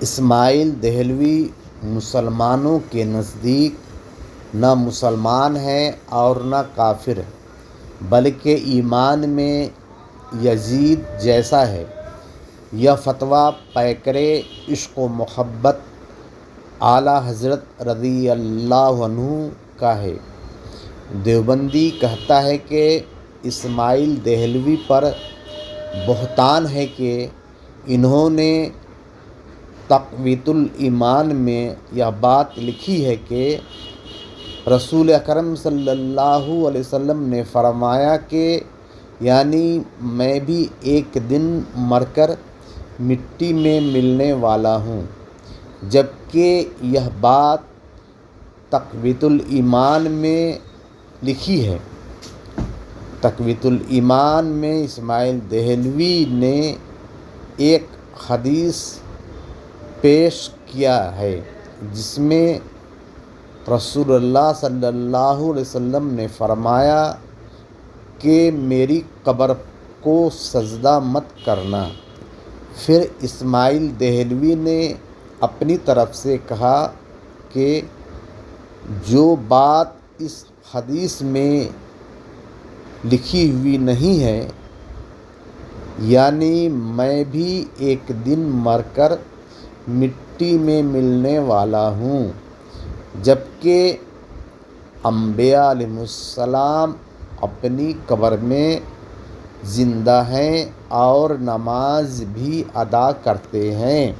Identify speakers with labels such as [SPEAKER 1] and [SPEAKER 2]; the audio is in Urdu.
[SPEAKER 1] اسماعیل دہلوی مسلمانوں کے نزدیک نہ مسلمان ہیں اور نہ کافر، بلکہ ایمان میں یزید جیسا ہے۔ یہ فتویٰ پیکر عشق و محبت اعلیٰ حضرت رضی اللہ عنہ کا ہے۔ دیوبندی کہتا ہے کہ اسماعیل دہلوی پر بہتان ہے کہ انہوں نے تقویۃ الایمان میں یہ بات لکھی ہے کہ رسول اکرم صلی اللہ علیہ وسلم نے فرمایا کہ یعنی میں بھی ایک دن مر کر مٹی میں ملنے والا ہوں، جبکہ یہ بات تقویۃ الایمان میں لکھی ہے۔ تقویۃ الایمان میں اسماعیل دہلوی نے ایک حدیث پیش کیا ہے جس میں رسول اللہ صلی اللہ علیہ وسلم نے فرمایا کہ میری قبر کو سجدہ مت کرنا۔ پھر اسماعیل دہلوی نے اپنی طرف سے کہا کہ جو بات اس حدیث میں لکھی ہوئی نہیں ہے، یعنی میں بھی ایک دن مر کر مٹی میں ملنے والا ہوں، جبکہ انبیاء علیہ السلام اپنی قبر میں زندہ ہیں اور نماز بھی ادا کرتے ہیں۔